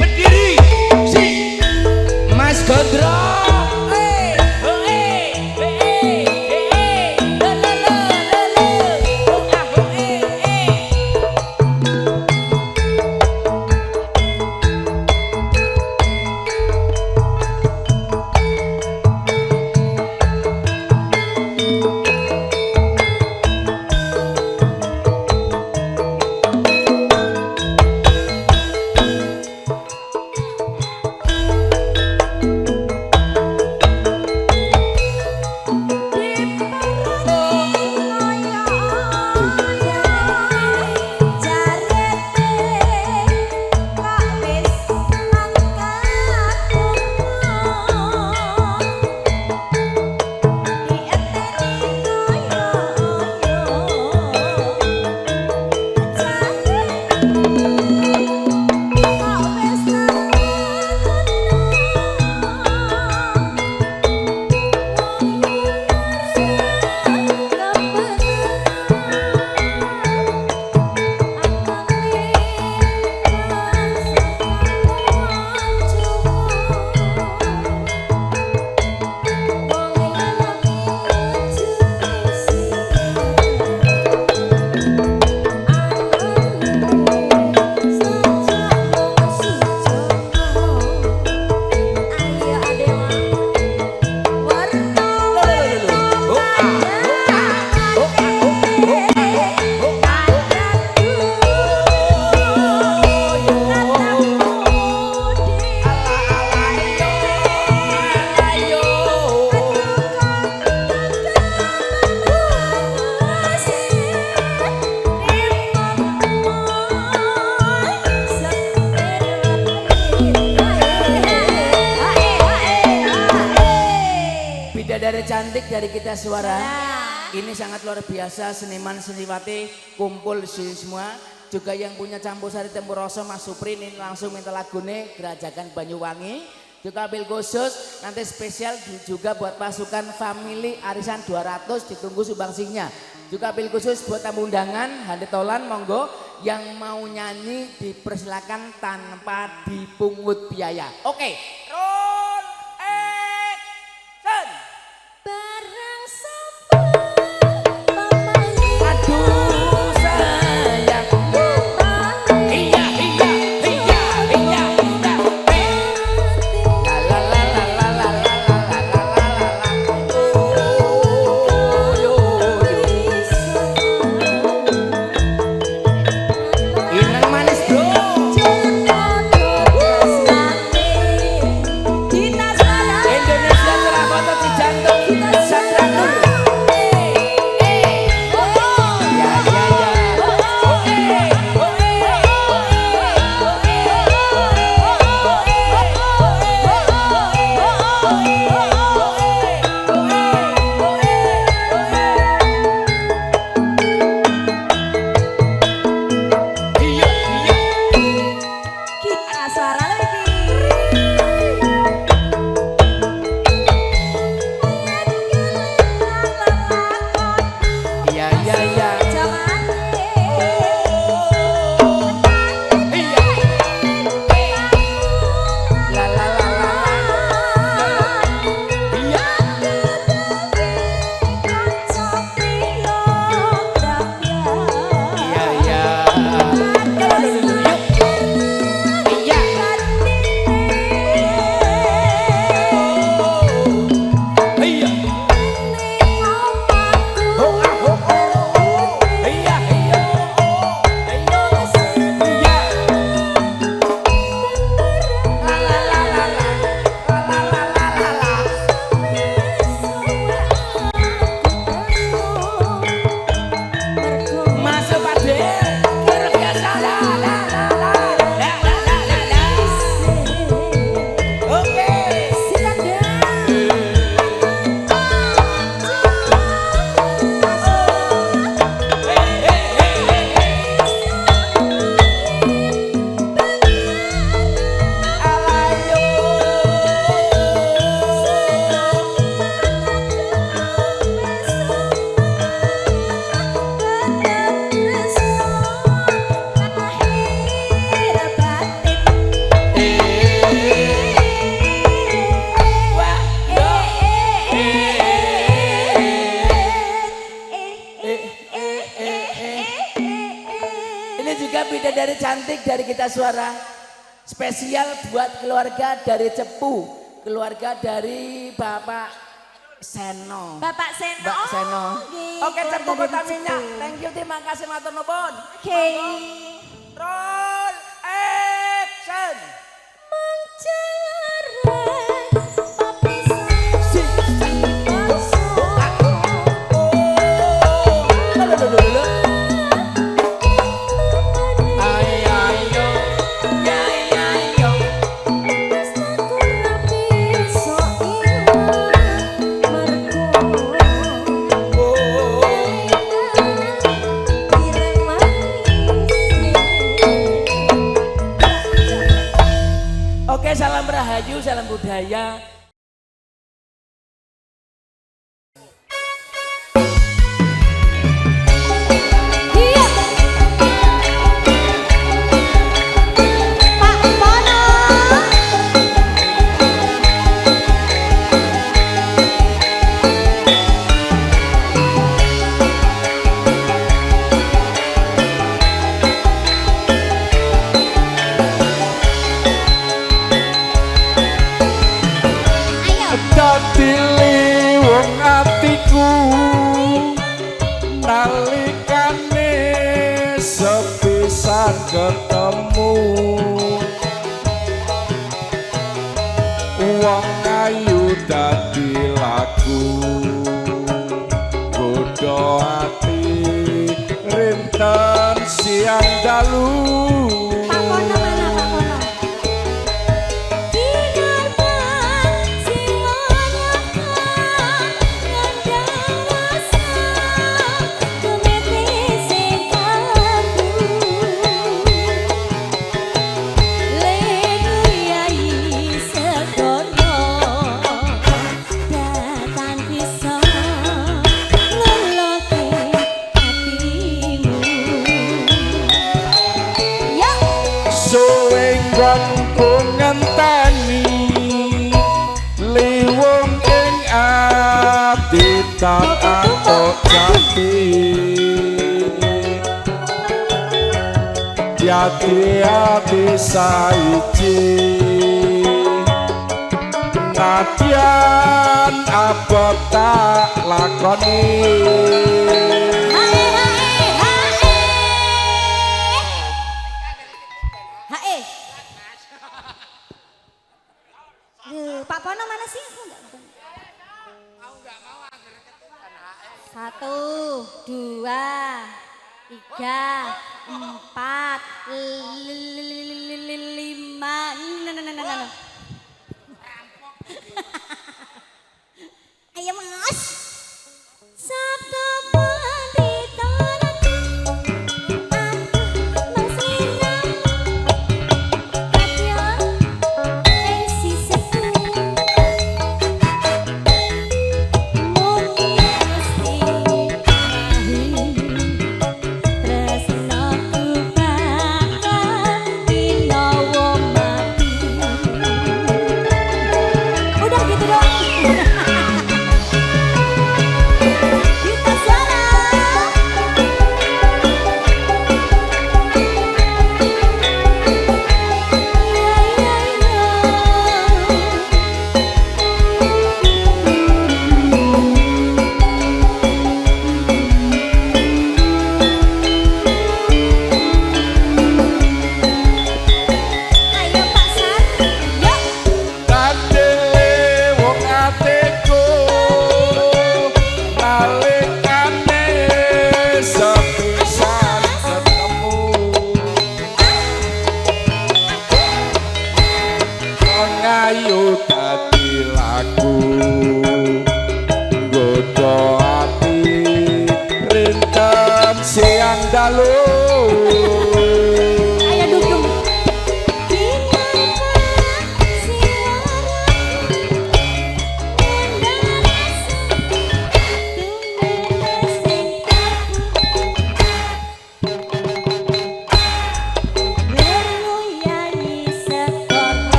berdiri si Mas Gondro. Bidadari cantik dari kita suara. Ini sangat luar biasa, seniman seniwati kumpul di sini semua. Juga yang punya campur sari tempur rasa Mas Supri ini langsung minta lagune Gerajakan Banyuwangi. Juga bil khusus nanti spesial juga buat pasukan family arisan 200 ditunggu sumbangsinya. Juga bil khusus buat tamu undangan Hande Tolan monggo yang mau nyanyi dipersilakan tanpa dipungut biaya. Oke. Roll action. Barang sampah Aduh sayang. Iya iya iya iya iya. La la la la la la la la la la la. Oh yo yo. Inang manis bro. juga bidadari cantik dari kita suara. Spesial buat keluarga dari Cepu. Keluarga dari Bapak Seno. Bapak Seno. Mbak Seno. Oke, tepuk tangannya. Thank you, terima kasih matur nuwun. Oke. Roll action. Oke, salam rahayu, salam budaya. Dadili wong atiku nalikane sepisan ketemu wong ayu dadi laku godho ati rinten siang dalu. Tak atok jati hati-hati saiki nadyan abot tak lakoni. Pak Pono mana sih? Satu, dua, tiga, empat, lima. Ayo mas. Sabtu pandita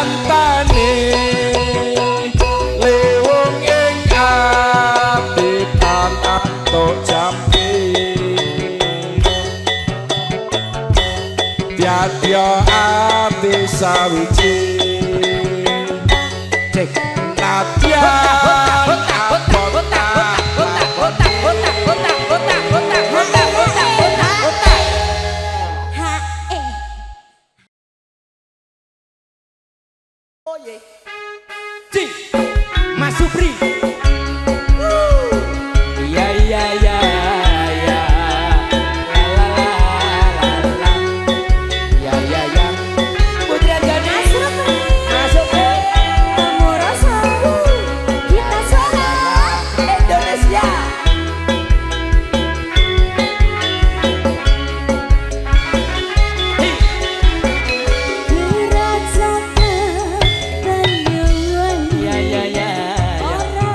antane lewung ing ati tan atok jampi Tiadya ati sawiji Cek. Nadyan Ha eh. Oh ye. Ci. Mas Supri. Iya iya iya iya. La la la la la. Ya ya ya. Putri Anjani. Mas Supri. Amoroso. Kita salah. Indonesia. Berat saka banyuwangi. Ya ya ya ya. Ora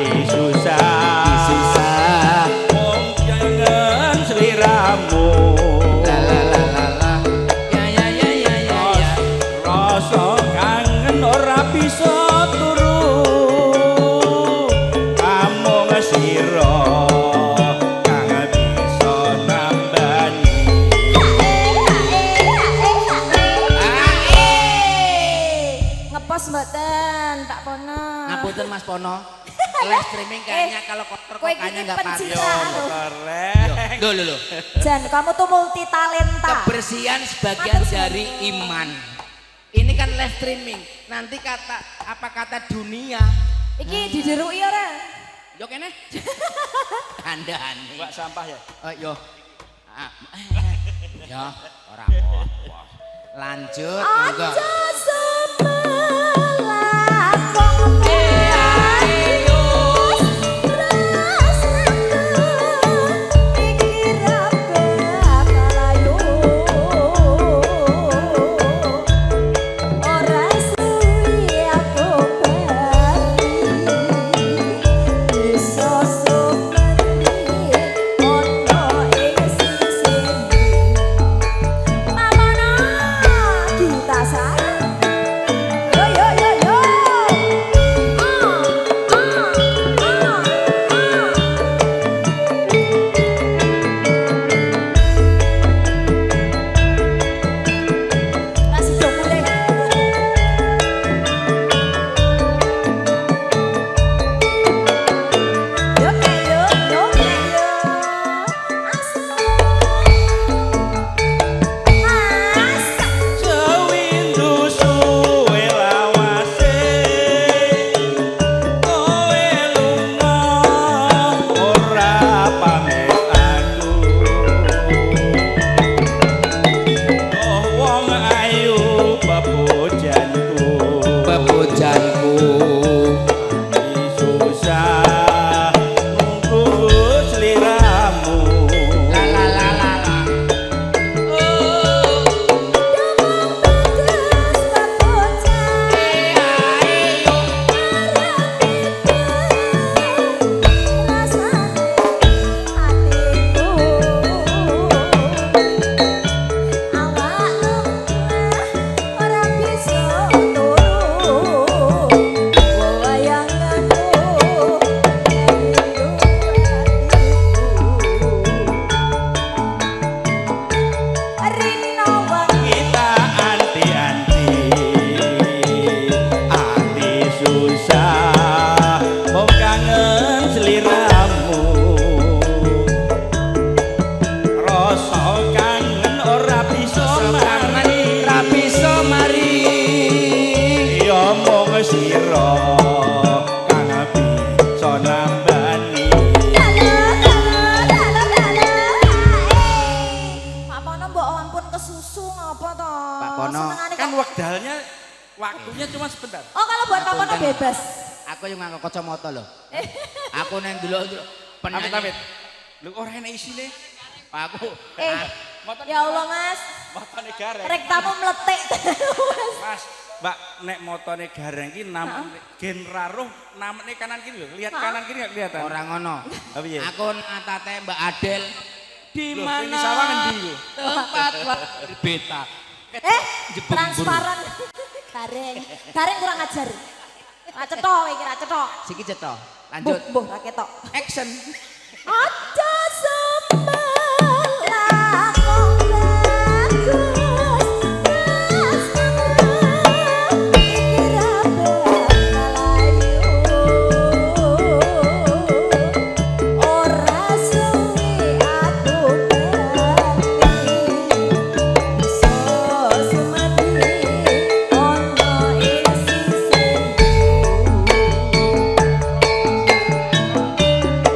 ati susah susah wong kangen sliramu la la la la la ya ya ya ya ya ya rasa kangen ora bisa turu amung sira kang bisa nambani Ngepos mboten Pak Pono. ngapunten Mas Pono live streaming kayaknya kalau kotor kok Kowe kayaknya iki nggak pantas pencitraan loh. korek loh Jan, kamu tuh multi talenta. kebersihan sebagian dari iman ini kan live streaming nanti kata dunia Iki dijeruki ora? yo kene kandhane Mbak sampah ya yo ya ora apa-apa lanjut monggo Aja sebelah kong ayo waktunya cuma sebentar. Oh, kalau buat Pak Pono bebas. Aku yang nganggo kacamata lho. Aku neng dulu penyanyi. Amit. Lu ora enak isine. Aku Ya Allah, Mas. Motone gareng. Rek tamu meletik. Mas, Mbak, nek motone gareng ki namane gen raruh namane kanan kiri lho. Lihat kanan kiri enggak kelihatan. ora ngono. Oh, piye? Aku ngatate Mbak Adel di Loh, mana ini sawah ngendi lho? tempat beta. Transparan. Gareng. Gareng kurang ajar. Ra cetok iki, ra cetok. Siki cetok. Lanjut. Mbuh, ra ketok. Action. Aja sembelah kong bagus.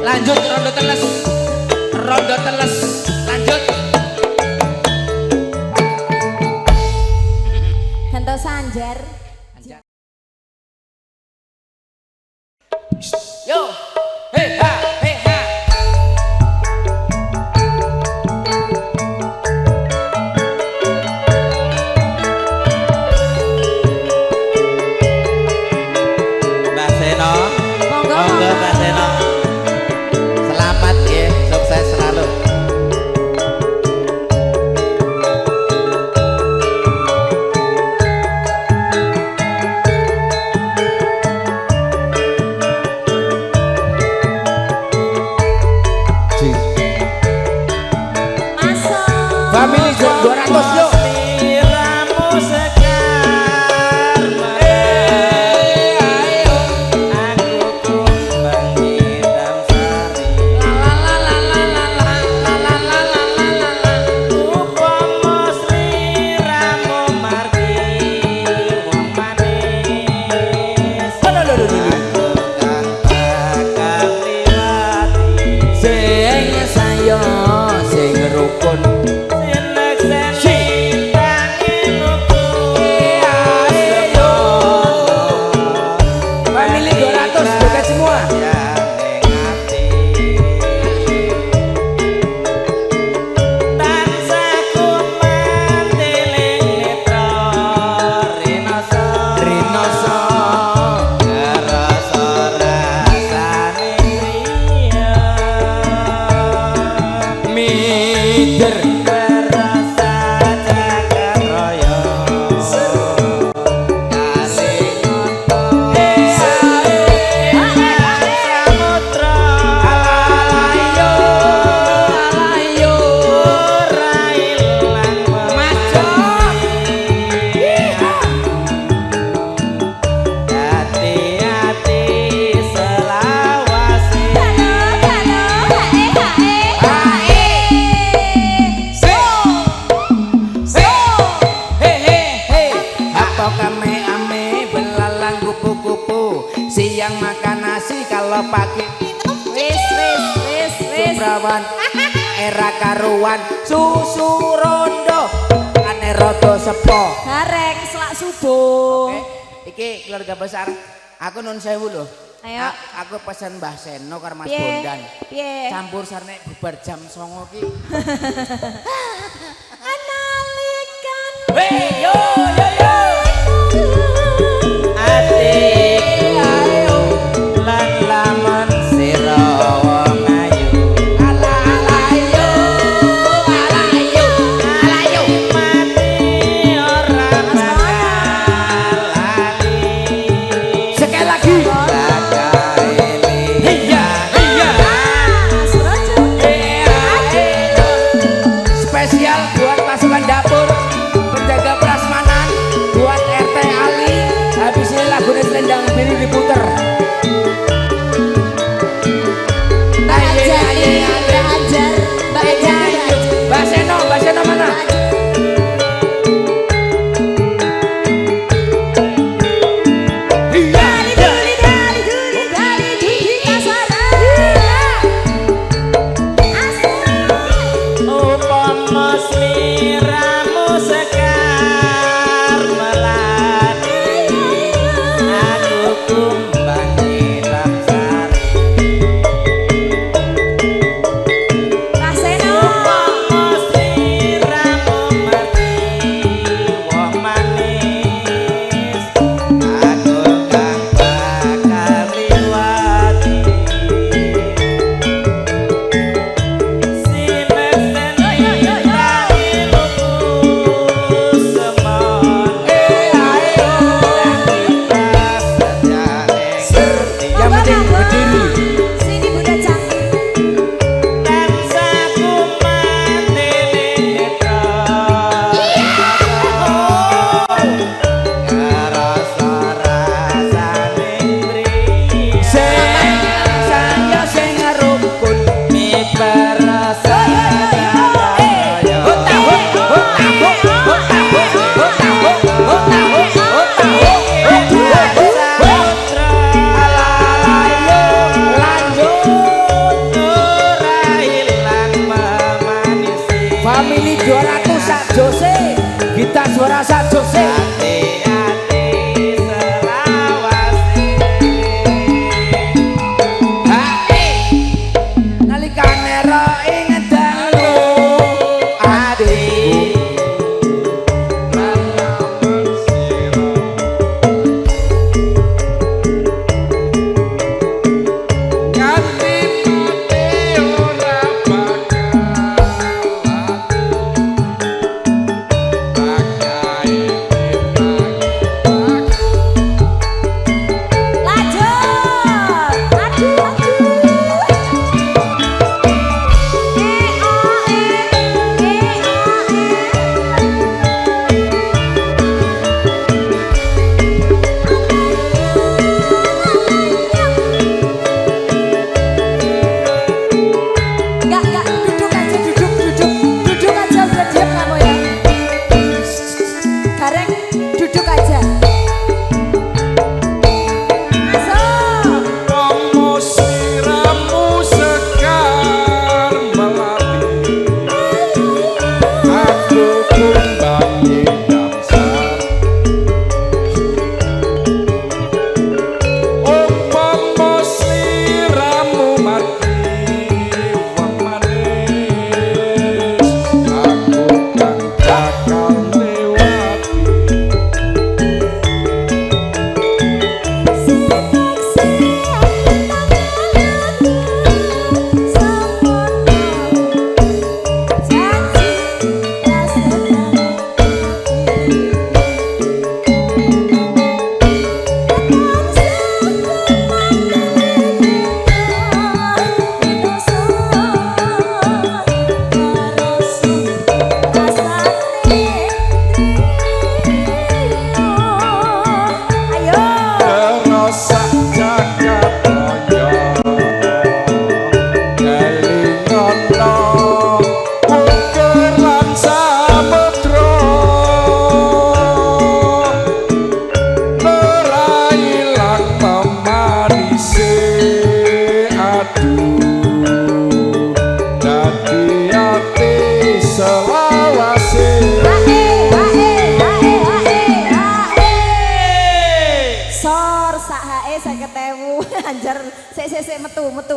Lanjut rondo teles. Rondo teles. Lanjut. Gento Sanjar. Yo. Hei ha, hei ha. Mbak Seno. Monggo, Monggo Mbak 200 yuk. Sliramu sekar ayo aku kumbang hitam sari upama sliramu margi wong manis aku kan bakal liwati Sing saya sing rukun family 200 bukan semua. Rinoso mider siang makan nasi kalau pagi Wis. Subrawan era karuan susu rondo ane rodo sepo Gareng selak subuh. iki keluarga besar aku nun sewu loh. Ayo. Aku pesen Mbah Seno karo Mas Piye? Bondan Piye? campur sarnek bubar jam 09.00 ki Analikan. Wey, yo Atiku lan lamun sira wong ayu alayo mati ora bakal lali sekali lagi iya spesial buat pasukan dapur penjaga prasmanan buat RT Ali habis ini lagunya selendang biru diputer Mbak Seno mana? upama sliramu sekar melati aku kumbang hitam sari upama sliramu margi wong manis aku kan bakal liwati Yang penting berdiri. Sini Bunda cantik. Saya sing ngerukun family 200 sak jose kita suara sak jose nalikane ro ing dalu adikku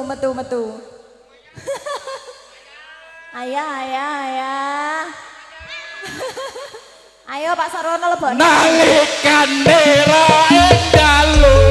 metu. Ayah. Ayo Pak Sarono lebokne. Nalikane ra ing dalu